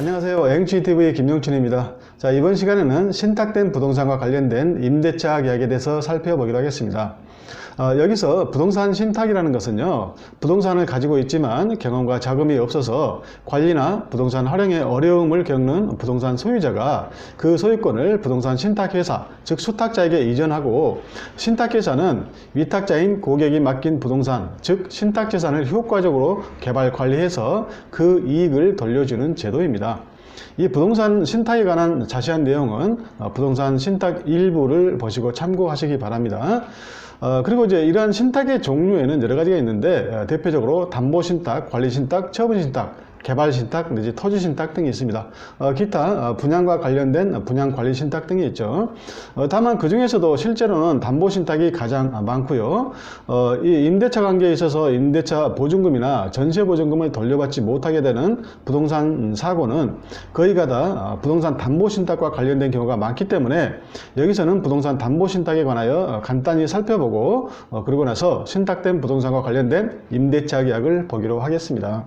안녕하세요. 앵치TV 김용춘입니다. 자, 이번 시간에는 신탁된 부동산과 관련된 임대차 계약에 대해서 살펴보기로 하겠습니다. 여기서 부동산 신탁이라는 것은요, 부동산을 가지고 있지만 경험과 자금이 없어서 관리나 부동산 활용에 어려움을 겪는 부동산 소유자가 그 소유권을 부동산 신탁회사, 즉 수탁자에게 이전하고, 신탁회사는 위탁자인 고객이 맡긴 부동산, 즉 신탁재산을 효과적으로 개발 관리해서 그 이익을 돌려주는 제도입니다. 이 부동산 신탁에 관한 자세한 내용은 부동산 신탁 일부를 보시고 참고하시기 바랍니다. 그리고 이제 이러한 신탁의 종류에는 여러 가지가 있는데, 대표적으로 담보신탁, 관리신탁, 처분신탁, 개발신탁, 내지 토지신탁 등이 있습니다. 기타 분양과 관련된 분양관리신탁 등이 있죠. 다만 그 중에서도 실제로는 담보신탁이 가장 많고요. 이 임대차 관계에 있어서 임대차 보증금이나 전세보증금을 돌려받지 못하게 되는 부동산 사고는 거의가 다 부동산 담보신탁과 관련된 경우가 많기 때문에, 여기서는 부동산 담보신탁에 관하여 간단히 살펴보고 그러고 나서 신탁된 부동산과 관련된 임대차 계약을 보기로 하겠습니다.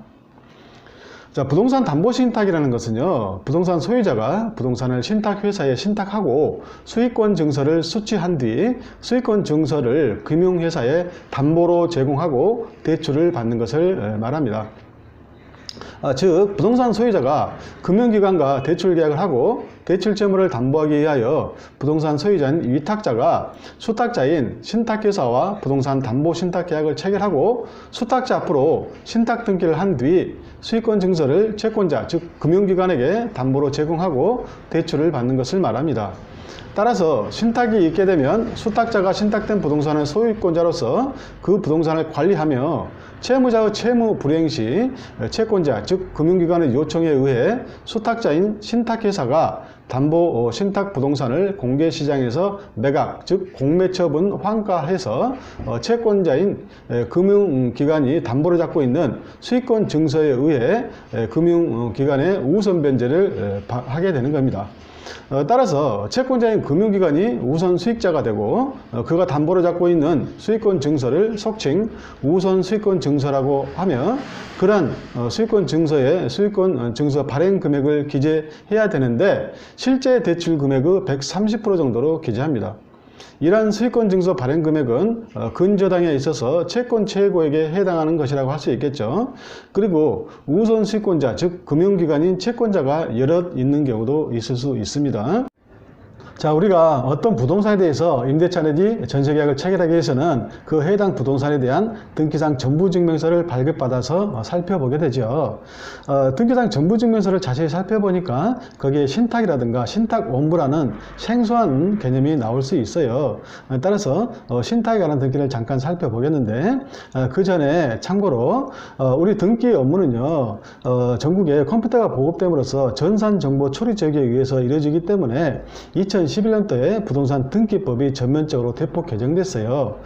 자, 부동산 담보신탁이라는 것은요, 부동산 소유자가 부동산을 신탁회사에 신탁하고 수익권 증서를 수취한 뒤 수익권 증서를 금융회사에 담보로 제공하고 대출을 받는 것을 말합니다. 즉 부동산 소유자가 금융기관과 대출 계약을 하고 대출채무를 담보하기 위하여 부동산 소유자인 위탁자가 수탁자인 신탁회사와 부동산 담보신탁계약을 체결하고, 수탁자 앞으로 신탁 등기를 한 뒤 수익권 증서를 채권자, 즉 금융기관에게 담보로 제공하고 대출을 받는 것을 말합니다. 따라서 신탁이 있게 되면 수탁자가 신탁된 부동산의 소유권자로서 그 부동산을 관리하며, 채무자의 채무 불이행 시 채권자, 즉 금융기관의 요청에 의해 수탁자인 신탁회사가 담보 신탁 부동산을 공개시장에서 매각, 즉 공매처분 환가해서 채권자인 금융기관이 담보로 잡고 있는 수익권 증서에 의해 금융기관의 우선 변제를 하게 되는 겁니다. 따라서 채권자인 금융기관이 우선 수익자가 되고, 그가 담보로 잡고 있는 수익권 증서를 속칭 우선 수익권 증서라고 하며, 그러한 수익권 증서에 수익권 증서 발행 금액을 기재해야 되는데, 실제 대출 금액의 130% 정도로 기재합니다. 이러한 수익권 증서 발행 금액은 근저당에 있어서 채권 최고액에 해당하는 것이라고 할 수 있겠죠. 그리고 우선 수익권자, 즉 금융기관인 채권자가 여럿 있는 경우도 있을 수 있습니다. 자, 우리가 어떤 부동산에 대해서 임대차 내지 전세계약을 체결하기 위해서는 그 해당 부동산에 대한 등기상 전부증명서를 발급받아서 살펴보게 되죠. 등기상 전부증명서를 자세히 살펴보니까 거기에 신탁이라든가 신탁원부라는 생소한 개념이 나올 수 있어요. 따라서 신탁에 관한 등기를 잠깐 살펴보겠는데, 그 전에 참고로 우리 등기 업무는요, 전국에 컴퓨터가 보급됨으로써 전산정보 처리 제기에 의해서 이루어지기 때문에 2011년도에 부동산 등기법이 전면적으로 대폭 개정됐어요.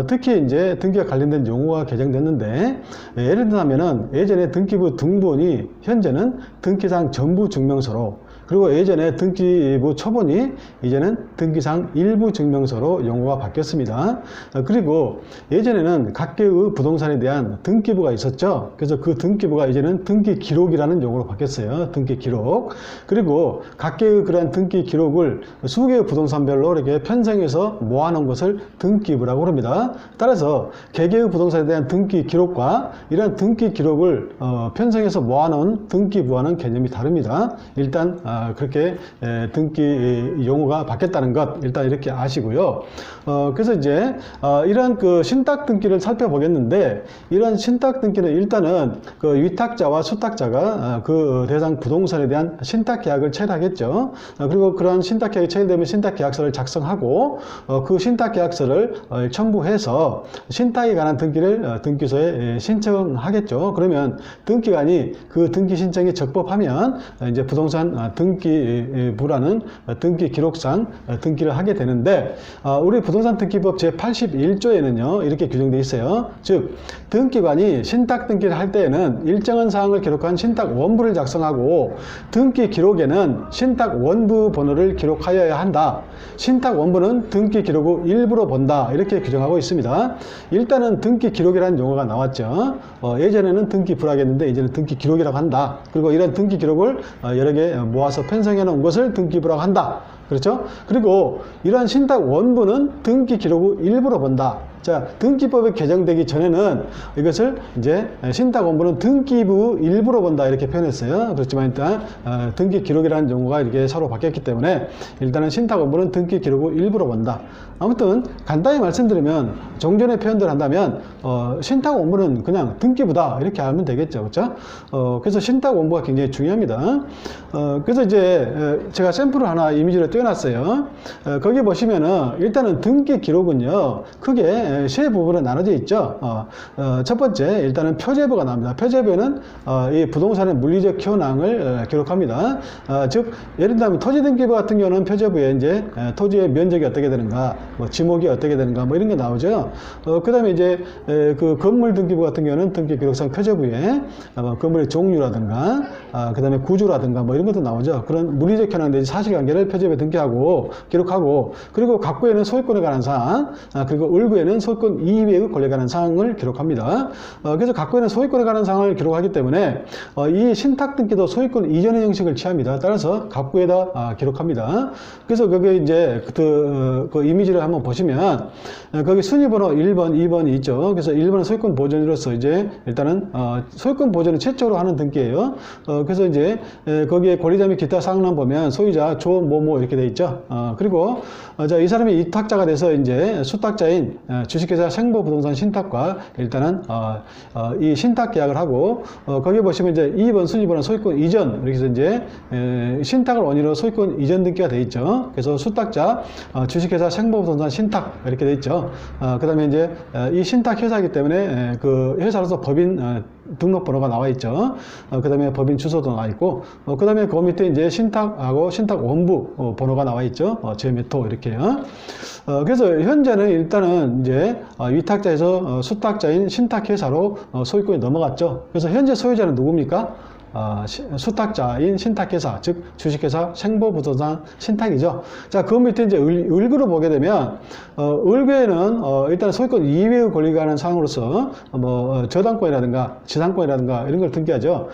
특히 이제 등기와 관련된 용어가 개정됐는데, 예를 들자면은 예전에 등기부 등본이 현재는 등기상 전부 증명서로, 그리고 예전에 등기부 초본이 이제는 등기상 일부 증명서로 용어가 바뀌었습니다. 그리고 예전에는 각계의 부동산에 대한 등기부가 있었죠. 그래서 그 등기부가 이제는 등기 기록이라는 용어로 바뀌었어요. 등기 기록. 그리고 각계의 그러한 등기 기록을 수개의 부동산별로 이렇게 편성해서 모아놓은 것을 등기부라고 합니다. 따라서 개개의 부동산에 대한 등기 기록과 이런 등기 기록을 편성해서 모아놓은 등기부와는 개념이 다릅니다. 일단 그렇게 등기 용어가 바뀌었다는 것 일단 이렇게 아시고요. 그래서 이제 이런 그 신탁 등기를 살펴보겠는데, 이런 신탁 등기는 일단은 그 위탁자와 수탁자가 그 대상 부동산에 대한 신탁 계약을 체결하겠죠. 그리고 그러한 신탁 계약이 체결되면 신탁 계약서를 작성하고, 그 신탁 계약서를 첨부해서 신탁에 관한 등기를 등기소에 신청하겠죠. 그러면 등기관이 그 등기 신청에 적법하면 이제 부동산 등기부라는 등기 기록상 등기를 하게 되는데, 우리 부동산 등기법 제81조에는요 이렇게 규정되어 있어요. 즉 등기관이 신탁 등기를 할 때에는 일정한 사항을 기록한 신탁 원부를 작성하고 등기 기록에는 신탁 원부 번호를 기록하여야 한다. 신탁 원부는 등기 기록 후 일부러 본다. 이렇게 규정하고 있습니다. 일단은 등기 기록이라는 용어가 나왔죠. 예전에는 등기부라고 했는데 이제는 등기 기록이라고 한다. 그리고 이런 등기 기록을 여러 개 모아서 편성해 놓은 것을 등기부라고 한다. 그렇죠? 그리고 이러한 신탁 원부는 등기 기록 후 일부러 본다. 자, 등기법이 개정되기 전에는 이것을 이제 신탁 원부는 등기부 일부러 본다 이렇게 표현했어요. 그렇지만 일단 등기 기록이라는 용어가 이렇게 서로 바뀌었기 때문에 일단은 신탁 원부는 등기 기록 후 일부러 본다. 아무튼 간단히 말씀드리면 종전의 표현들 한다면 신탁 원부는 그냥 등기부다 이렇게 하면 되겠죠. 그렇죠? 그래서 신탁 원부가 굉장히 중요합니다. 그래서 이제 제가 샘플을 하나 이미지로 띄워놨어요. 거기 보시면은 일단은 등기 기록은요 크게 세 부분으로 나눠져 있죠. 첫 번째 일단은 표제부가 나옵니다. 표제부에는 이 부동산의 물리적 현황을 기록합니다. 즉 예를 들면 토지 등기부 같은 경우는 표제부에 이제 토지의 면적이 어떻게 되는가, 뭐 지목이 어떻게 되는가, 뭐 이런 게 나오죠. 그 다음에 이제 그 건물 등기부 같은 경우는 등기 기록상 표제부에 건물의 종류라든가, 그 다음에 구조라든가 뭐 이런 것도 나오죠. 그런 물리적 현황 내지 사실관계를 표제부에 등기하고 기록하고, 그리고 갑구에는 소유권에 관한 사항, 그리고 을구에는 소유권 이외의 권리에 관한 사항을 기록합니다. 그래서 갑구에는 소유권에 관한 사항을 기록하기 때문에 이 신탁 등기도 소유권 이전의 형식을 취합니다. 따라서 갑구에다 기록합니다. 그래서 거기 이제 그 이미지를 한번 보시면 거기 순위번호 1번, 2번이 있죠. 그래서 1번은 소유권 보존으로서 이제 일단은 소유권 보존을 최초로 하는 등기예요. 그래서 이제 거기에 권리자 및 기타 사항만 보면 소유자 조 뭐뭐 이렇게 돼 있죠. 그리고 자, 이 사람이 위탁자가 돼서 이제 수탁자인 주식회사 생보부동산 신탁과 일단은 이 신탁 계약을 하고, 거기 보시면 이제 2번 순위번호 소유권 이전, 이렇게 해서 이제 신탁을 원인으로 소유권 이전 등기가 돼 있죠. 그래서 수탁자 주식회사 생보부동산 신탁 이렇게 돼 있죠. 그 다음에 이제 이 신탁 회사이기 때문에 그 회사로서 법인 등록번호가 나와 있죠. 그 다음에 법인 주소도 나와 있고, 그 다음에 그 밑에 이제 신탁하고 신탁 원부 번호가 나와 있죠. 제메토 이렇게요. 그래서 현재는 일단은 이제 위탁자에서 수탁자인 신탁회사로 소유권이 넘어갔죠. 그래서 현재 소유자는 누굽니까? 수탁자인 신탁회사, 즉 주식회사 생보부동산 신탁이죠. 자, 그 밑에 이제 을구로 보게 되면 을구에는 일단 소유권 이외의 권리가 하는 사항으로서 뭐 저당권이라든가 지상권이라든가 이런 걸 등기하죠.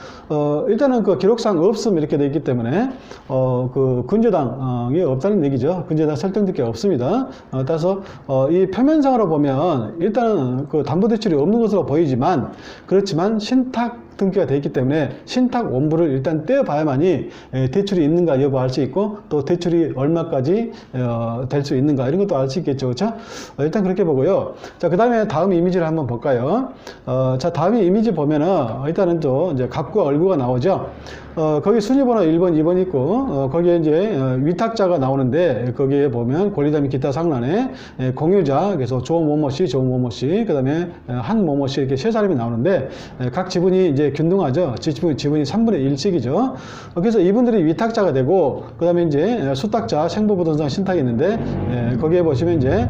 일단은 그 기록상 없음 이렇게 되어 있기 때문에 그 근저당이 없다는 얘기죠. 근저당 설정 등기가 없습니다. 따라서 이 표면상으로 보면 일단은 그 담보대출이 없는 것으로 보이지만, 그렇지만 신탁 등기가 되어 있기 때문에 신탁 원부를 일단 떼어봐야만이 대출이 있는가 여부 알 수 있고, 또 대출이 얼마까지 될 수 있는가 이런 것도 알 수 있겠죠. 그렇죠? 일단 그렇게 보고요. 자, 그 다음에 다음 이미지를 한번 볼까요? 자, 다음 이미지 보면은 일단은 또 이제 갑과 을구가 나오죠. 거기 순위번호 1번, 2번 있고, 거기에 이제 위탁자가 나오는데, 거기에 보면 권리자 및 기타 상란에 공유자, 그래서 조某某씨, 조某某씨, 그 다음에 한某某씨 이렇게 세 사람이 나오는데, 각 지분이 이제 균등하죠. 지분이 3분의 1씩이죠. 그래서 이분들이 위탁자가 되고, 그 다음에 이제 수탁자, 생보부동산 신탁이 있는데, 거기에 보시면 이제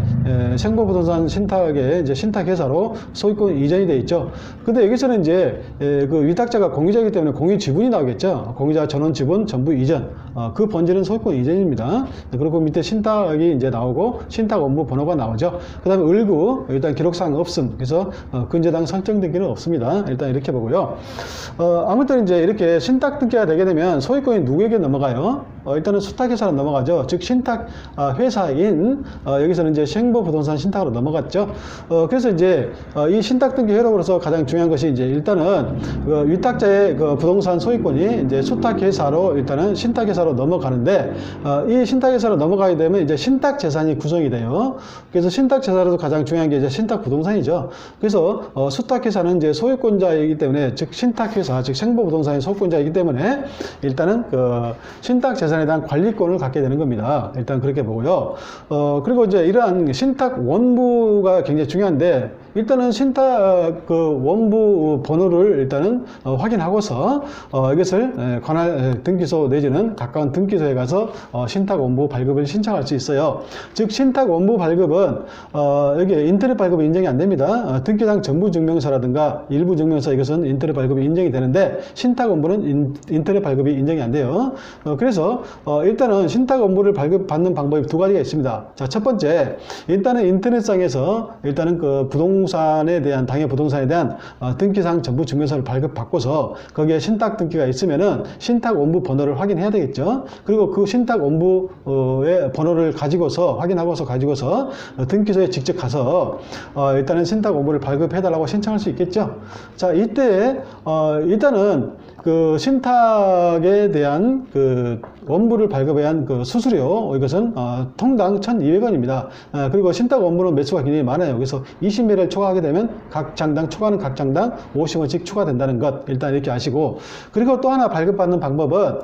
생보부동산 신탁의 이제 신탁회사로 소유권 이전이 되어 있죠. 근데 여기서는 이제 그 위탁자가 공유자이기 때문에 공유 지분이 나오겠죠. 공유자 전원 지분 전부 이전, 그 본질은 소유권 이전입니다. 그리고 밑에 신탁이 이제 나오고 신탁 원부 번호가 나오죠. 그 다음에 을구 일단 기록상 없음. 그래서 근저당 설정 등기는 없습니다. 일단 이렇게 보고요. 아무튼 이제 이렇게 신탁 등기가 되게 되면 소유권이 누구에게 넘어가요? 일단은 수탁회사로 넘어가죠. 즉 신탁 회사인 여기서는 이제 생보부동산 신탁으로 넘어갔죠. 그래서 이제 이 신탁 등기 회로로서 가장 중요한 것이 이제 일단은 그 위탁자의 그 부동산 소유권이 이제 수탁회사로 일단은 신탁회사로 넘어가는데, 이 신탁회사로 넘어가게 되면 이제 신탁재산이 구성이 돼요. 그래서 신탁재산으로서 가장 중요한 게 이제 신탁부동산이죠. 그래서 수탁회사는 이제 소유권자이기 때문에, 즉 신탁회사, 즉 생보부동산의 소유권자이기 때문에 일단은 그 신탁재산에 대한 관리권을 갖게 되는 겁니다. 일단 그렇게 보고요. 그리고 이제 이러한 신탁 원부가 굉장히 중요한데, 일단은 신탁 그 원부 번호를 일단은 확인하고서 이것을 관할 등기소 내지는 가까운 등기소에 가서 신탁 원부 발급을 신청할 수 있어요. 즉 신탁 원부 발급은 여기 인터넷 발급이 인정이 안 됩니다. 등기상 전부증명서라든가 일부 증명서 이것은 인터넷 발급이 인정이 되는데 신탁 원부는 인터넷 발급이 인정이 안 돼요. 그래서 일단은 신탁 원부를 발급받는 방법이 두 가지가 있습니다. 자, 첫 번째, 일단은 인터넷상에서 일단은 그 부동산에 대한 당해 부동산에 대한 등기상 전부증명서를 발급받고서 거기에 신탁 등기가 있으면은 신탁 원부 번호를 확인해야 되겠죠. 그리고 그 신탁 원부의 번호를 가지고서 확인하고서 가지고서 등기소에 직접 가서 일단은 신탁 원부를 발급해달라고 신청할 수 있겠죠. 자, 이때 일단은 그 신탁에 대한 그 원부를 발급에 대한 그 수수료 이것은 통당 1,200원입니다. 그리고 신탁 원부는 매수가 굉장히 많아요. 그래서 20매를 초과하게 되면 각 장당 초과는 각 장당 50원씩 추가된다는 것 일단 이렇게 아시고, 그리고 또 하나 발급받는 방법은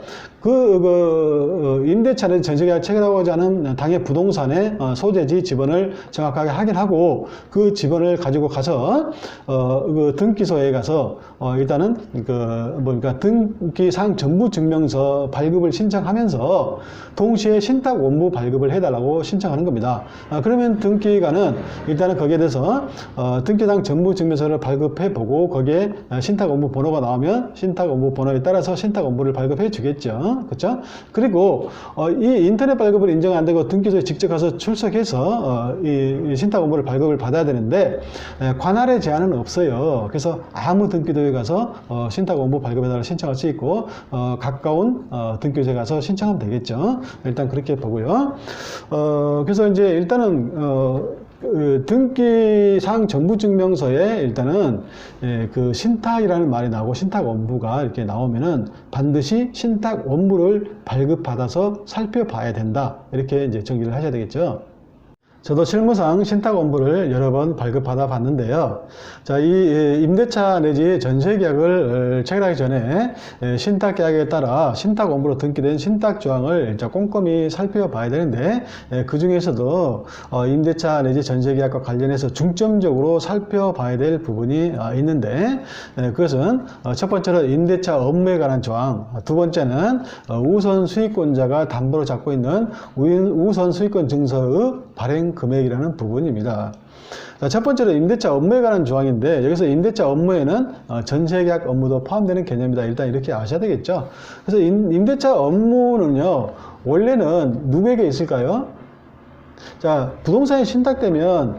임대차는 전세계약 체결하고자 하는 당해 부동산의 소재지 지번을 정확하게 확인하고 그 지번을 가지고 가서 그 등기소에 가서 일단은 그러니까 등기상 전부증명서 발급을 신청하면서 동시에 신탁 원부 발급을 해달라고 신청하는 겁니다. 그러면 등기관은 일단은 거기에 대해서 등기상 전부증명서를 발급해 보고 거기에 신탁 원부 번호가 나오면 신탁 원부 번호에 따라서 신탁 원부를 발급해 주겠죠. 그렇죠? 그리고 이 인터넷 발급을 인정 안 되고 등기소에 직접 가서 출석해서 이 신탁 원부를 발급을 받아야 되는데 관할의 제한은 없어요. 그래서 아무 등기소에 가서 신탁 원부 발급에다가 신청할 수 있고 가까운 등기소에 가서 신청하면 되겠죠. 일단 그렇게 보고요. 그래서 이제 일단은 등기상 전부증명서에 일단은 그 신탁이라는 말이 나오고 신탁 원부가 이렇게 나오면은 반드시 신탁 원부를 발급받아서 살펴봐야 된다. 이렇게 이제 정리를 하셔야 되겠죠. 저도 실무상 신탁 원부를 여러 번 발급받아 봤는데요. 자, 이 임대차 내지 전세계약을 체결하기 전에 신탁 계약에 따라 신탁 원부로 등기된 신탁 조항을 꼼꼼히 살펴봐야 되는데 그 중에서도 임대차 내지 전세계약과 관련해서 중점적으로 살펴봐야 될 부분이 있는데 그것은 첫 번째로 임대차 업무에 관한 조항, 두 번째는 우선 수익권자가 담보로 잡고 있는 우선 수익권 증서의 발행 금액이라는 부분입니다. 자, 첫 번째로 임대차 업무에 관한 조항인데 여기서 임대차 업무에는 전세계약 업무도 포함되는 개념이다. 일단 이렇게 아셔야 되겠죠. 그래서 임대차 업무는요, 원래는 누구에게 있을까요? 자, 부동산이 신탁되면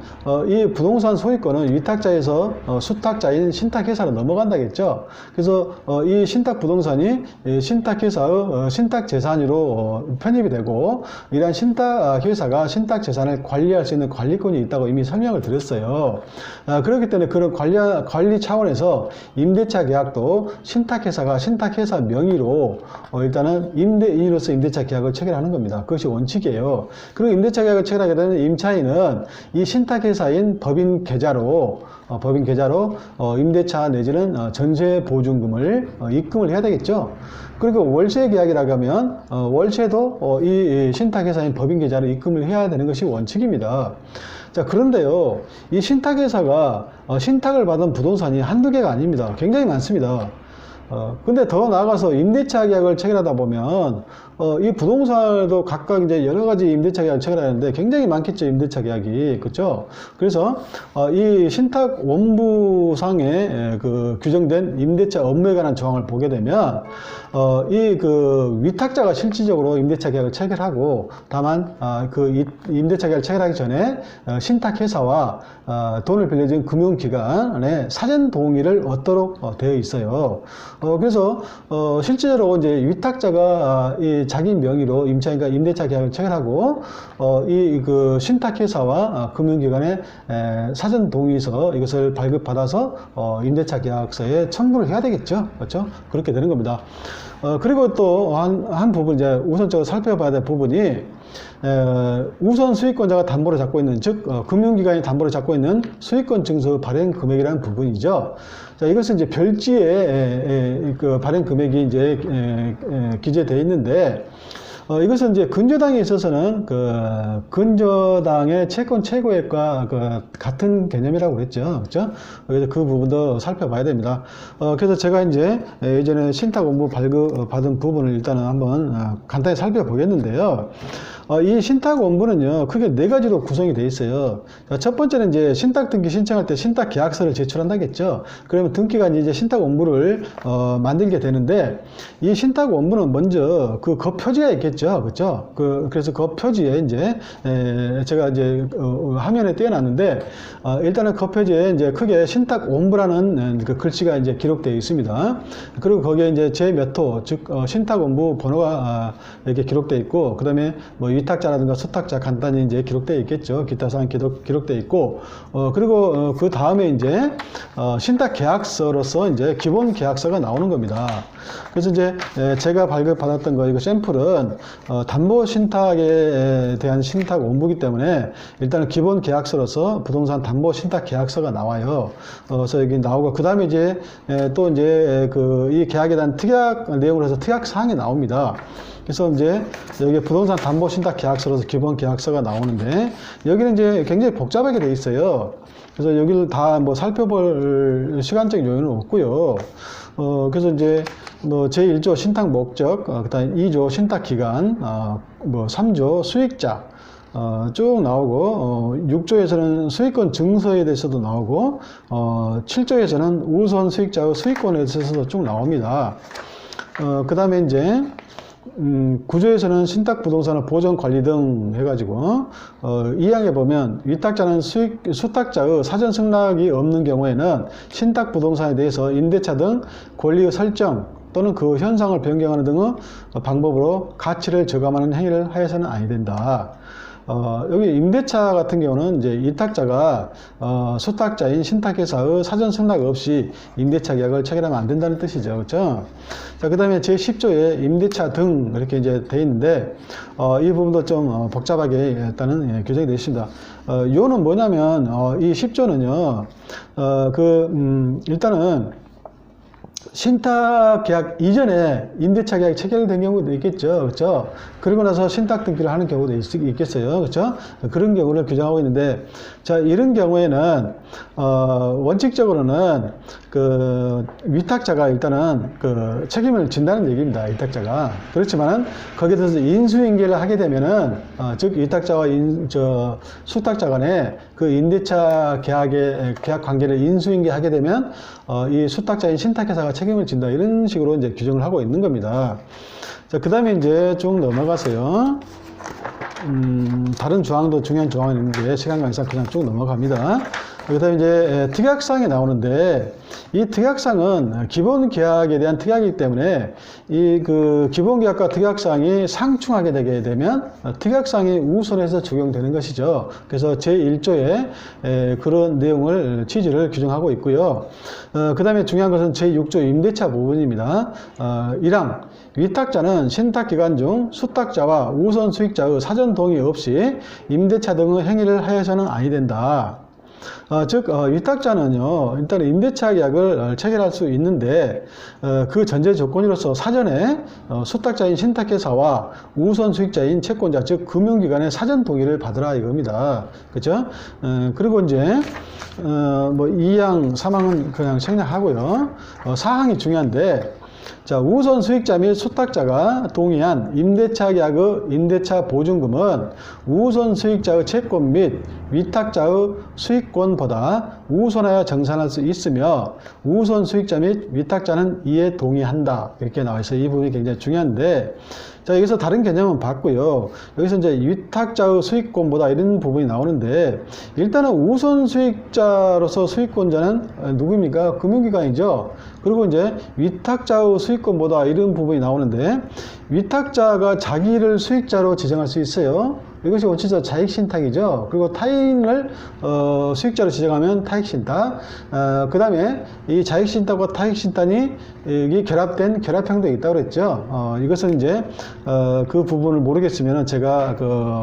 이 부동산 소유권은 위탁자에서 수탁자인 신탁회사로 넘어간다겠죠. 그래서 이 신탁 부동산이 신탁회사의 신탁재산으로 편입이 되고 이러한 신탁회사가 신탁재산을 관리할 수 있는 관리권이 있다고 이미 설명을 드렸어요. 그렇기 때문에 그런 관리 차원에서 임대차 계약도 신탁회사가 신탁회사 명의로 일단은 임대인으로서 임대차 계약을 체결하는 겁니다. 그것이 원칙이에요. 그리고 임대차 계약을 체결하게 되는 임차인은 이 신탁회사인 법인 계좌로 임대차 내지는 전세 보증금을 입금을 해야 되겠죠. 그리고 월세 계약이라고 하면 월세도 이 신탁회사인 법인 계좌로 입금을 해야 되는 것이 원칙입니다. 자, 그런데요, 이 신탁회사가 신탁을 받은 부동산이 한두 개가 아닙니다. 굉장히 많습니다. 근데 더 나아가서 임대차 계약을 체결하다 보면 이 부동산도 각각 이제 여러 가지 임대차 계약을 체결하는데 굉장히 많겠죠, 임대차 계약이. 그렇죠? 그래서 이 신탁 원부상에 그 규정된 임대차 업무에 관한 조항을 보게 되면 이 그 위탁자가 실질적으로 임대차 계약을 체결하고 다만 그 임대차 계약을 체결하기 전에 신탁회사와 돈을 빌려준 금융기관에 사전 동의를 얻도록 되어 있어요. 그래서 실제로 이제 위탁자가 이 자기 명의로 임차인과 임대차 계약을 체결하고 이 그 신탁회사와 금융기관의 사전 동의서 이것을 발급받아서 임대차 계약서에 첨부를 해야 되겠죠. 그렇죠? 그렇게 되는 겁니다. 그리고 또 한 부분 이제 우선적으로 살펴봐야 될 부분이 우선 수익권자가 담보로 잡고 있는, 즉 금융기관이 담보로 잡고 있는 수익권 증서 발행 금액이라는 부분이죠. 자, 이것은 이제 별지에 그 발행 금액이 이제 기재되어 있는데 이것은 이제 근저당에 있어서는 근저당의 채권 최고액과 같은 개념이라고 그랬죠. 그렇죠? 그래서 그 부분도 살펴봐야 됩니다. 그래서 제가 이제 예전에 신탁 원부 발급받은 부분을 일단은 한번 간단히 살펴보겠는데요. 이 신탁 원부는요, 크게 네 가지로 구성이 되어 있어요. 첫 번째는 이제 신탁 등기 신청할 때 신탁 계약서를 제출한다겠죠. 그러면 등기관이 이제 신탁 원부를 만들게 되는데, 이 신탁 원부는 먼저 그 표지가 있겠죠. 그렇죠? 그래서 그 표지에 이제 제가 이제 화면에 띄워놨는데, 일단은 그 표지에 이제 크게 신탁 원부라는 그 글씨가 이제 기록되어 있습니다. 그리고 거기에 이제 제 몇 호, 즉 신탁 원부 번호가 이렇게 기록되어 있고, 그 다음에 뭐 위탁자라든가 수탁자 간단히 이제 기록되어 있겠죠. 기타 사항 기록되어 있고, 그리고 그 다음에 이제 신탁 계약서로서 이제 기본 계약서가 나오는 겁니다. 그래서 이제 제가 발급받았던 거, 이거 샘플은 담보 신탁에 대한 신탁 원부이기 때문에 일단은 기본 계약서로서 부동산 담보 신탁 계약서가 나와요. 그래서 여기 나오고, 그 다음에 이제 또 이제 이 계약에 대한 특약 내용으로 해서 특약 사항이 나옵니다. 그래서 이제 여기 부동산 담보 신탁 계약서로서 기본 계약서가 나오는데, 여기는 이제 굉장히 복잡하게 돼 있어요. 그래서 여기를 다 뭐 살펴볼 시간적 여유는 없고요. 그래서 이제 뭐 제1조 신탁 목적, 그다음 2조 신탁 기간, 뭐 3조 수익자, 쭉 나오고, 6조에서는 수익권 증서에 대해서도 나오고, 7조에서는 우선 수익자의 수익권에 대해서도 쭉 나옵니다. 그 다음에 이제 9조에서는 신탁 부동산의 보전 관리 등 해가지고 2항에 보면 위탁자는 수탁자의 사전 승낙이 없는 경우에는 신탁 부동산에 대해서 임대차 등 권리의 설정 또는 그 현상을 변경하는 등의 방법으로 가치를 저감하는 행위를 하여서는 아니 된다. 여기 임대차 같은 경우는 이제 위탁자가 수탁자인 신탁회사의 사전 승낙 없이 임대차 계약을 체결하면 안 된다는 뜻이죠. 그렇죠? 자, 그 다음에 제10조에 임대차 등 이렇게 이제 돼 있는데, 이 부분도 좀 복잡하게 일단은 규정이 되어 있습니다. 요는 뭐냐면, 이 10조는요, 일단은 신탁 계약 이전에 임대차 계약이 체결된 경우도 있겠죠. 그렇죠? 그리고 나서 신탁 등기를 하는 경우도 있겠어요. 그렇죠? 그런 경우를 규정하고 있는데, 자, 이런 경우에는 원칙적으로는 위탁자가 일단은 책임을 진다는 얘기입니다. 위탁자가. 그렇지만은 거기에 대해서 인수인계를 하게 되면은 즉 위탁자와 수탁자 간에 그 임대차 계약 관계를 인수인계하게 되면 이 수탁자인 신탁회사가 책임을 진다, 이런 식으로 이제 규정을 하고 있는 겁니다. 자, 그 다음에 이제 쭉 넘어가세요. 다른 조항도 중요한 조항이 있는데 시간 관계상 그냥 쭉 넘어갑니다. 그 다음에 이제 특약사항이 나오는데, 이 특약사항은 기본 계약에 대한 특약이기 때문에 이 기본 계약과 특약사항이 상충하게 되게 되면 특약사항이 우선해서 적용되는 것이죠. 그래서 제1조에 그런 내용을 취지를 규정하고 있고요. 그 다음에 중요한 것은 제6조 임대차 부분입니다. 1항 위탁자는 신탁기간 중 수탁자와 우선 수익자의 사전 동의 없이 임대차 등의 행위를 하여서는 아니 된다. 즉 위탁자는요, 일단 임대차 계약을 체결할 수 있는데 그 전제 조건으로서 사전에 수탁자인 신탁회사와 우선 수익자인 채권자, 즉 금융기관의 사전 동의를 받으라 이겁니다. 그죠? 그리고 이제 뭐 2항, 3항은 그냥 생략하고요. 4항이 중요한데, 자, 우선 수익자 및 수탁자가 동의한 임대차 계약의 임대차 보증금은 우선 수익자의 채권 및 위탁자의 수익권보다 우선하여 정산할 수 있으며 우선 수익자 및 위탁자는 이에 동의한다, 이렇게 나와 있어요. 이 부분이 굉장히 중요한데, 자, 여기서 다른 개념은 봤고요. 여기서 이제 위탁자의 수익권보다 이런 부분이 나오는데, 일단은 우선 수익자로서 수익권자는 누구입니까? 금융기관이죠. 그리고 이제 위탁자의 수익권보다 이런 부분이 나오는데, 위탁자가 자기를 수익자로 지정할 수 있어요. 이것이 원칙적으로 자익신탁이죠. 그리고 타인을 수익자로 지정하면 타익신탁. 그 다음에 이 자익신탁과 타익신탁이 결합된 결합형도 있다고 그랬죠. 이것은 이제 그 부분을 모르겠으면 제가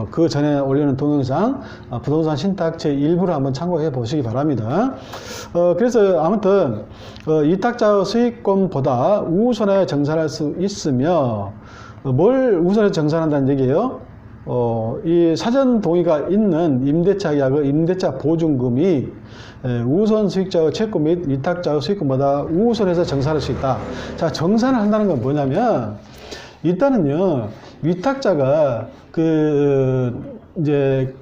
그 전에 올려놓은 동영상 부동산 신탁 제 일부를 한번 참고해 보시기 바랍니다. 그래서 아무튼 위탁자의 수익권보다 우선하여 정산할 수 있으며 뭘 우선해서 정산한다는 얘기예요? 이 사전 동의가 있는 임대차 계약의 임대차 보증금이 우선 수익자의 채권 및 위탁자의 수익금보다 우선해서 정산할 수 있다. 자, 정산을 한다는 건 뭐냐면, 일단은요, 위탁자가 이제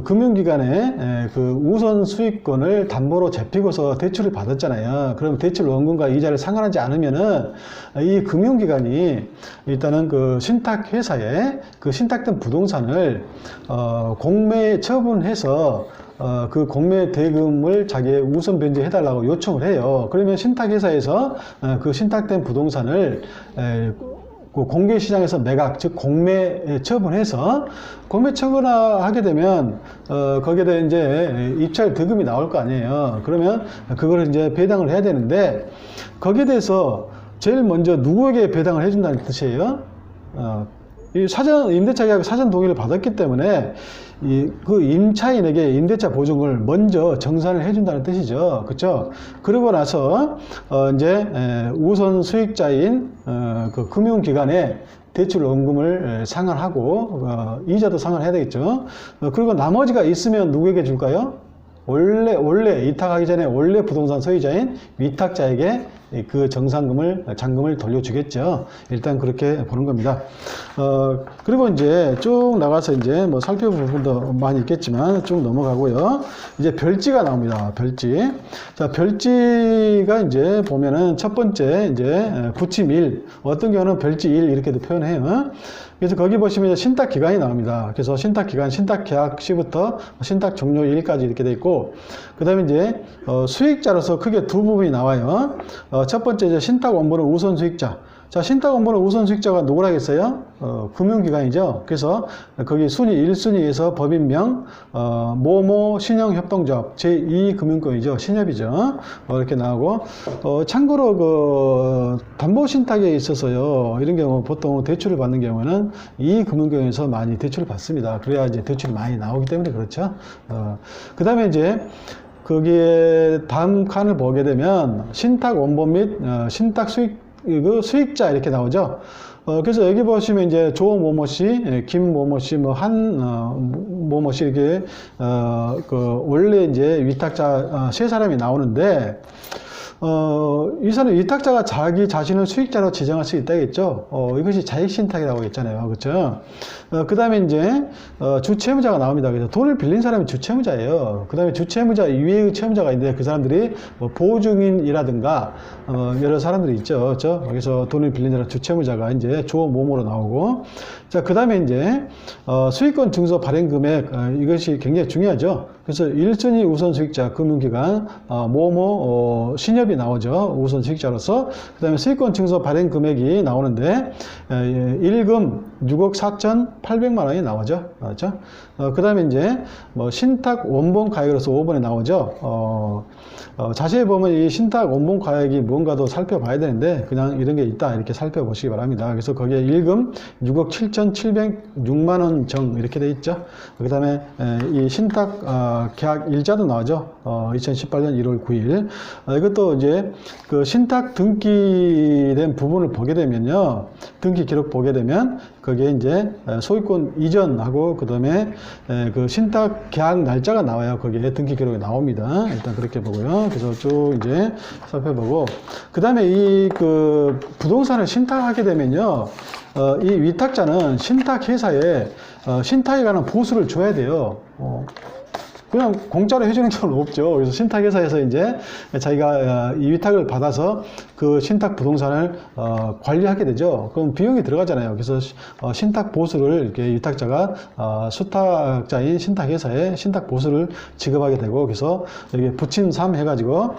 금융기관에 그 우선 수익권을 담보로 잡히고서 대출을 받았잖아요. 그럼 대출 원금과 이자를 상환하지 않으면은 이 금융기관이 일단은 그 신탁회사에 그 신탁된 부동산을 공매에 처분해서 그 공매 대금을 자기의 우선 변제해 달라고 요청을 해요. 그러면 신탁회사에서 그 신탁된 부동산을 그 공개시장에서 매각, 즉 공매 처분해서 공매 처분하게 되면 거기에 대해 이제 입찰 대금이 나올 거 아니에요. 그러면 그걸 이제 배당을 해야 되는데 거기에 대해서 제일 먼저 누구에게 배당을 해준다는 뜻이에요? 이 임대차 계약 사전 동의를 받았기 때문에 그 임차인에게 임대차 보증을 먼저 정산을 해준다는 뜻이죠. 그렇죠? 그러고 나서 이제 우선 수익자인 그 금융기관에 대출 원금을 상환하고 이자도 상환해야 되겠죠. 그리고 나머지가 있으면 누구에게 줄까요? 원래 이탁하기 전에 원래 부동산 소유자인 위탁자에게 그 잔금을 돌려주겠죠. 일단 그렇게 보는 겁니다. 그리고 이제 쭉 나가서 이제 뭐 살펴볼 부분도 많이 있겠지만 쭉 넘어가고요. 이제 별지가 나옵니다. 별지. 자, 별지가 이제 보면은 첫 번째 이제 부침 1, 어떤 경우는 별지 1 이렇게도 표현해요. 그래서 거기 보시면 신탁 기간이 나옵니다. 그래서 신탁 기간, 신탁 계약 시부터 신탁 종료일까지 이렇게 돼 있고, 그 다음에 이제 수익자로서 크게 두 부분이 나와요. 첫 번째 이제 신탁 원본의 우선 수익자. 자, 신탁 원본의 우선 수익자가 누구라겠어요? 금융기관이죠. 그래서 거기 순위 1순위에서 법인명 모모 신용협동조합 제2금융권이죠. 신협이죠. 이렇게 나오고 참고로 그 담보신탁에 있어서요, 이런 경우 보통 대출을 받는 경우는 이 금융권에서 많이 대출을 받습니다. 그래야 이제 대출이 많이 나오기 때문에 그렇죠. 그 다음에 이제 거기에 다음 칸을 보게 되면 신탁 원본 및 신탁 수익자 이렇게 나오죠. 그래서 여기 보시면 이제 조 모모 씨, 김 모모 씨, 모모 씨 이렇게 원래 이제 위탁자 세 사람이 나오는데 이 사람 위탁자가 자기 자신을 수익자로 지정할 수 있다겠죠. 이것이 자익신탁이라고 했잖아요. 그렇죠? 그 다음에 이제 주채무자가 나옵니다. 그래서 돈을 빌린 사람이 주채무자예요. 그 다음에 주채무자 이외의 채무자가 있는데 그 사람들이 뭐 보증인이라든가 여러 사람들이 있죠. 그렇죠? 그래서 돈을 빌린 사람 주채무자가 이제 조모모로 나오고, 자, 그 다음에 이제 수익권 증서 발행 금액, 이것이 굉장히 중요하죠. 그래서 1순위 우선 수익자 금융기관 모모 신협이 나오죠. 우선 수익자로서. 그 다음에 수익권 증서 발행 금액이 나오는데 1금 6억 4,800만 원이 나오죠. 맞죠? 그 다음에 이제 뭐 신탁 원본 가액으로서 5번에 나오죠. 자세히 보면 이 신탁 원본 가액이 무언가도 살펴봐야 되는데 그냥 이런 게 있다 이렇게 살펴보시기 바랍니다. 그래서 거기에 1금 6억 7,706만 원 정 이렇게 돼 있죠. 그 다음에 이 신탁 계약 일자도 나오죠. 2018년 1월 9일. 이것도 이제 그 신탁 등기된 부분을 보게 되면요, 등기 기록 보게 되면 거기에 이제 소유권 이전하고 그 다음에 그 신탁 계약 날짜가 나와요. 거기에 등기 기록이 나옵니다. 일단 그렇게 보고요. 그래서 쭉 이제 살펴보고, 그 다음에 이 그 부동산을 신탁하게 되면요, 이 위탁자는 신탁회사에 신탁에 관한 보수를 줘야 돼요. 그냥 공짜로 해주는 경우는 없죠. 그래서 신탁회사에서 이제 자기가 이 위탁을 받아서 그 신탁 부동산을 관리하게 되죠. 그럼 비용이 들어가잖아요. 그래서 신탁 보수를 이렇게 위탁자가 수탁자인 신탁회사에 신탁 보수를 지급하게 되고, 그래서 여기 부침 3 해가지고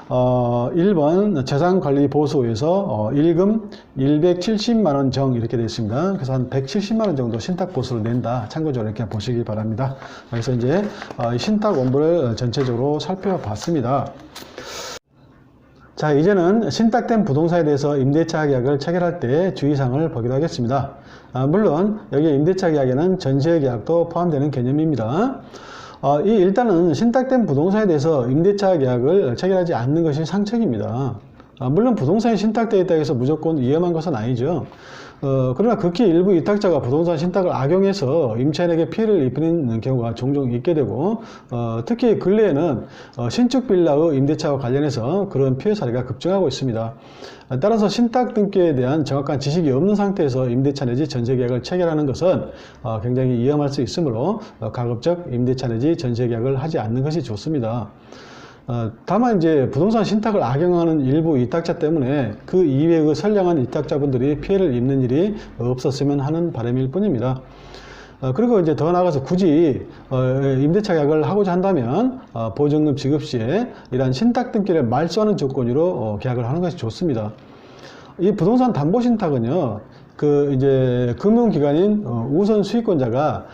1번 재산관리보수에서 1금 170만 원 정 이렇게 되어 있습니다. 그래서 한 170만 원 정도 신탁 보수를 낸다. 참고적으로 이렇게 보시기 바랍니다. 그래서 이제 신탁 원본을 전체적으로 살펴봤습니다. 자, 이제는 신탁된 부동산에 대해서 임대차 계약을 체결할 때 주의사항을 보기로 하겠습니다. 물론 여기 임대차 계약에는 전세 계약도 포함되는 개념입니다. 일단은 신탁된 부동산에 대해서 임대차 계약을 체결하지 않는 것이 상책입니다. 물론 부동산이 신탁되어 있다고 해서 무조건 위험한 것은 아니죠. 그러나 극히 일부 위탁자가 부동산 신탁을 악용해서 임차인에게 피해를 입히는 경우가 종종 있게 되고, 특히 근래에는 신축 빌라의 임대차와 관련해서 그런 피해 사례가 급증하고 있습니다. 따라서 신탁 등기에 대한 정확한 지식이 없는 상태에서 임대차 내지 전세계약을 체결하는 것은 굉장히 위험할 수 있으므로 가급적 임대차 내지 전세계약을 하지 않는 것이 좋습니다. 다만 이제 부동산 신탁을 악용하는 일부 위탁자 때문에 그 이외의 선량한 위탁자분들이 피해를 입는 일이 없었으면 하는 바람일 뿐입니다. 그리고 이제 더 나아가서 굳이 임대차 계약을 하고자 한다면 보증금 지급 시에 이러한 신탁 등기를 말소하는 조건으로 계약을 하는 것이 좋습니다. 이 부동산 담보 신탁은요, 이제 금융기관인 우선 수익권자가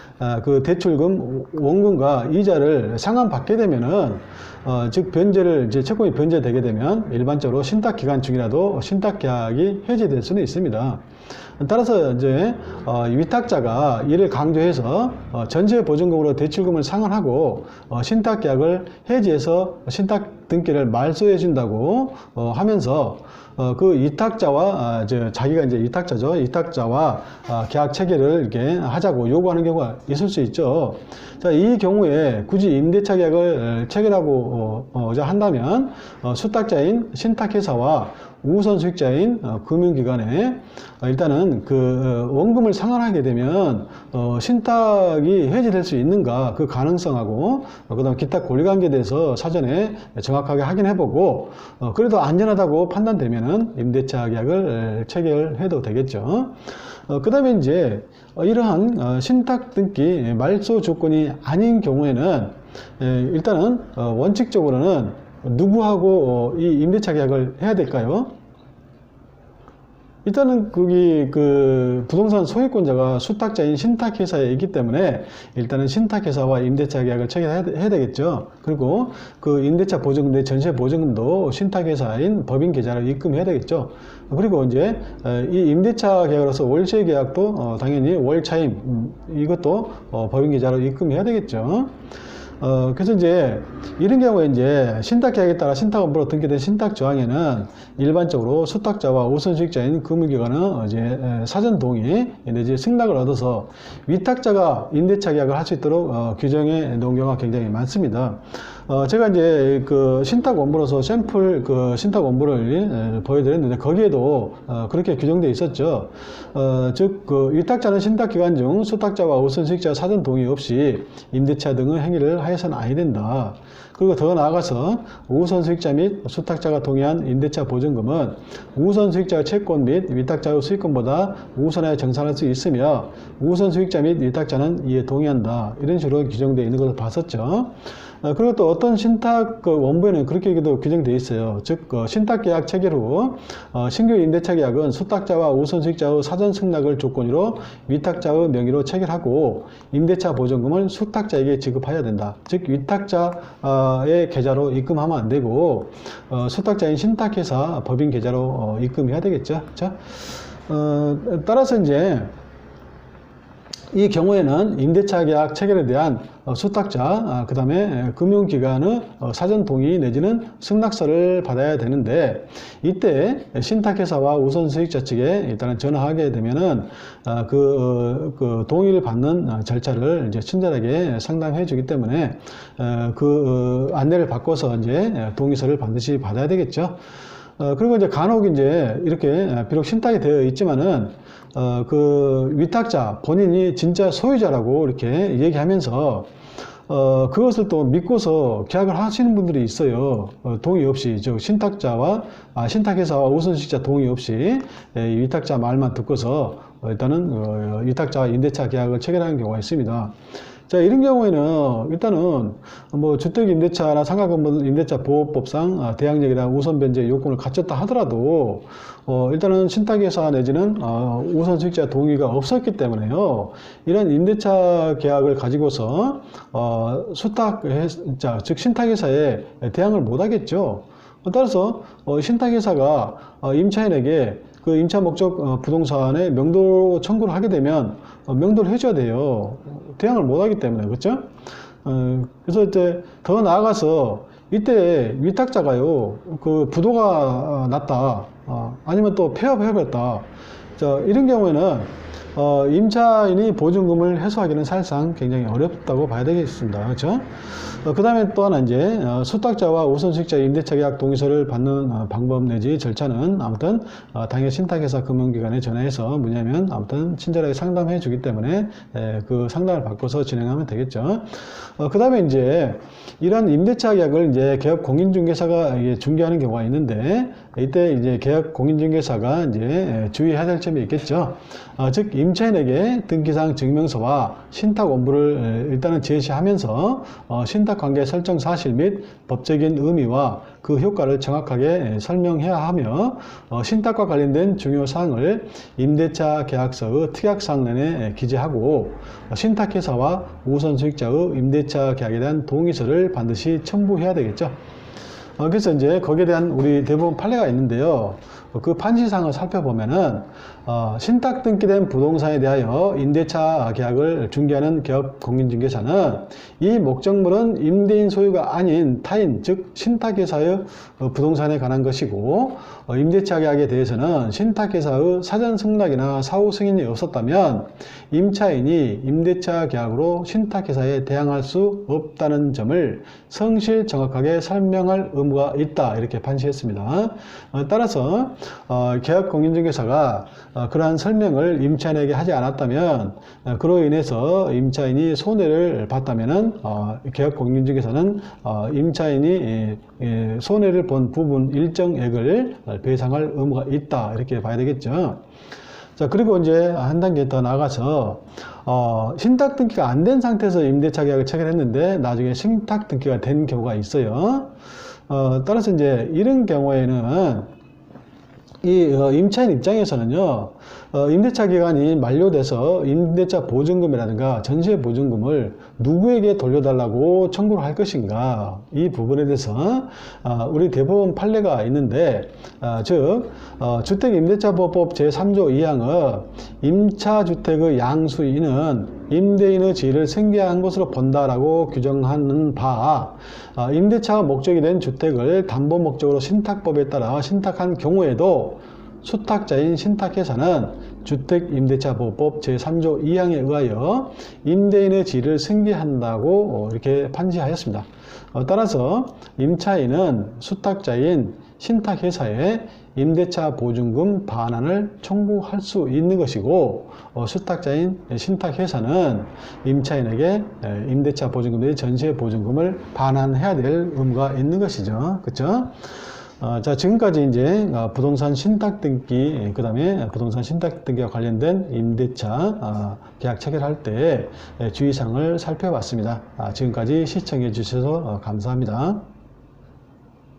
그 대출금, 원금과 이자를 상환받게 되면은 즉 변제를 이제 채권이 변제되게 되면 일반적으로 신탁 기간 중이라도 신탁 계약이 해지될 수는 있습니다. 따라서 이제 위탁자가 이를 강조해서 전세 보증금으로 대출금을 상환하고 신탁 계약을 해지해서 신탁 등기를 말소해 준다고 하면서 그 위탁자와 자기가 이제 위탁자죠. 위탁자와 계약 체결을 이렇게 하자고 요구하는 경우가 있을 수 있죠. 자, 이 경우에 굳이 임대차 계약을 체결하고자 한다면 수탁자인 신탁회사와 우선 수익자인 금융기관에 일단은 그 원금을 상환하게 되면 신탁이 해지될 수 있는가 그 가능성하고 그다음 기타 권리관계에 대해서 사전에 정확하게 확인해보고 그래도 안전하다고 판단되면은 임대차 계약을 체결해도 되겠죠. 그 다음에 이제 이러한 신탁 등기 말소 조건이 아닌 경우에는 일단은 원칙적으로는 누구하고 이 임대차 계약을 해야 될까요? 일단은 거기 그 부동산 소유권자가 수탁자인 신탁회사에 있기 때문에 일단은 신탁회사와 임대차 계약을 체결해야 되겠죠. 그리고 그 임대차 보증금 내 전세 보증금도 신탁회사인 법인 계좌로 입금해야 되겠죠. 그리고 이제 이 임대차 계약으로서 월세 계약도 당연히 월차임 이것도 법인 계좌로 입금해야 되겠죠. 그래서 이제 이런 경우에 이제 신탁 계약에 따라 신탁업무로 등기된 신탁 조항에는 일반적으로 수탁자와 우선 수익자인 금융기관은 이제 사전 동의 내지 승낙을 얻어서 위탁자가 임대차 계약을 할 수 있도록 규정해 놓은 경우가 굉장히 많습니다. 제가 이제 그 신탁 원부로서 샘플 그 신탁 원부를 보여드렸는데 거기에도 그렇게 규정되어 있었죠. 즉 그 위탁자는 신탁 기간 중 수탁자와 우선 수익자 사전 동의 없이 임대차 등의 행위를 하여서는 아니 된다. 그리고 더 나아가서 우선 수익자 및 수탁자가 동의한 임대차 보증금은 우선 수익자의 채권 및 위탁자의 수익금보다 우선하여 정산할 수 있으며 우선 수익자 및 위탁자는 이에 동의한다. 이런 식으로 규정되어 있는 것을 봤었죠. 그리고 또 어떤 신탁 원부에는 그렇게도 규정되어 있어요. 즉 신탁 계약 체결 후 신규 임대차 계약은 수탁자와 우선 수익자의 사전 승낙을 조건으로 위탁자의 명의로 체결하고 임대차 보증금을 수탁자에게 지급해야 된다. 즉 위탁자의 계좌로 입금하면 안 되고 수탁자인 신탁회사 법인 계좌로 입금해야 되겠죠. 자, 따라서 이제 이 경우에는 임대차 계약 체결에 대한 수탁자, 그 다음에 금융기관의 사전 동의 내지는 승낙서를 받아야 되는데 이때 신탁회사와 우선 수익자 측에 일단은 전화하게 되면은 그 동의를 받는 절차를 이제 친절하게 상담해 주기 때문에 그 안내를 바꿔서 이제 동의서를 반드시 받아야 되겠죠. 그리고 이제 간혹 이제 이렇게 비록 신탁이 되어 있지만은 그 위탁자 본인이 진짜 소유자라고 이렇게 얘기하면서 그것을 또 믿고서 계약을 하시는 분들이 있어요. 동의 없이, 즉 신탁자와 신탁회사와 우선수익자 동의 없이 위탁자 말만 듣고서 일단은 위탁자와 임대차 계약을 체결하는 경우가 있습니다. 자, 이런 경우에는 일단은 뭐 주택임대차나 상가건물 임대차 보호법상 대항력이나 우선 변제 요건을 갖췄다 하더라도 일단은 신탁회사 내지는 우선 수익자 동의가 없었기 때문에요. 이런 임대차 계약을 가지고서 수탁자, 즉 신탁회사에 대항을 못 하겠죠. 따라서 신탁회사가 임차인에게 그 임차 목적 부동산에 명도 청구를 하게 되면 명도를 해줘야 돼요. 대항을 못 하기 때문에, 그렇죠? 그래서 이제 더 나아가서 이때 위탁자가요, 그 부도가 났다, 아니면 또 폐업해버렸다. 자, 이런 경우에는 임차인이 보증금을 회수하기는 사실상 굉장히 어렵다고 봐야 되겠습니다. 그렇죠? 그 다음에 또 하나 이제 수탁자와 우선수익자 임대차 계약 동의서를 받는 방법 내지 절차는 아무튼 당해 신탁회사 금융기관에 전화해서 문의하면 아무튼 친절하게 상담해 주기 때문에 그 상담을 받고서 진행하면 되겠죠. 그 다음에 이제 이런 임대차 계약을 이제 개업 공인중개사가 중개하는 경우가 있는데, 이때 이제 개업 공인중개사가 이제 주의해야 될 점이 있겠죠. 즉 임차인에게 등기상 증명서와 신탁 원부를 일단은 제시하면서 신탁 관계 설정 사실 및 법적인 의미와 그 효과를 정확하게 설명해야 하며, 신탁과 관련된 중요 사항을 임대차 계약서의 특약사항 내에 기재하고, 신탁회사와 우선수익자의 임대차 계약에 대한 동의서를 반드시 첨부해야 되겠죠. 그래서 이제 거기에 대한 우리 대부분 판례가 있는데요. 그 판시사항을 살펴보면은 신탁 등기된 부동산에 대하여 임대차 계약을 중개하는 개업 공인중개사는 이 목적물은 임대인 소유가 아닌 타인, 즉 신탁회사의 부동산에 관한 것이고, 임대차 계약에 대해서는 신탁회사의 사전 승낙이나 사후 승인이 없었다면 임차인이 임대차 계약으로 신탁회사에 대항할 수 없다는 점을 성실 정확하게 설명할 의무가 있다, 이렇게 판시했습니다. 따라서 계약 공인중개사가 그러한 설명을 임차인에게 하지 않았다면, 그로 인해서 임차인이 손해를 봤다면은 계약 공인중개사는 임차인이 손해를 본 부분 일정액을 배상할 의무가 있다, 이렇게 봐야 되겠죠. 자, 그리고 이제 한 단계 더 나가서 신탁 등기가 안 된 상태에서 임대차 계약을 체결했는데 나중에 신탁 등기가 된 경우가 있어요. 따라서 이제 이런 경우에는 임차인 입장에서는요, 임대차 기간이 만료돼서 임대차 보증금이라든가 전세 보증금을 누구에게 돌려달라고 청구를 할 것인가, 이 부분에 대해서 우리 대법원 판례가 있는데, 즉 주택임대차보호법 제3조 2항의 임차주택의 양수인은 임대인의 지위를 승계한 것으로 본다라고 규정하는 바, 임대차가 목적이 된 주택을 담보 목적으로 신탁법에 따라 신탁한 경우에도 수탁자인 신탁회사는 주택임대차보호법 제3조 2항에 의하여 임대인의 지위를 승계한다고 이렇게 판시하였습니다. 따라서 임차인은 수탁자인 신탁회사에 임대차 보증금 반환을 청구할 수 있는 것이고, 수탁자인 신탁회사는 임차인에게 임대차 보증금 내 전세 보증금을 반환해야 될 의무가 있는 것이죠. 그렇죠? 자, 지금까지 이제 부동산 신탁 등기, 그 다음에 부동산 신탁 등기와 관련된 임대차 계약 체결할 때 주의사항을 살펴봤습니다. 지금까지 시청해 주셔서 감사합니다.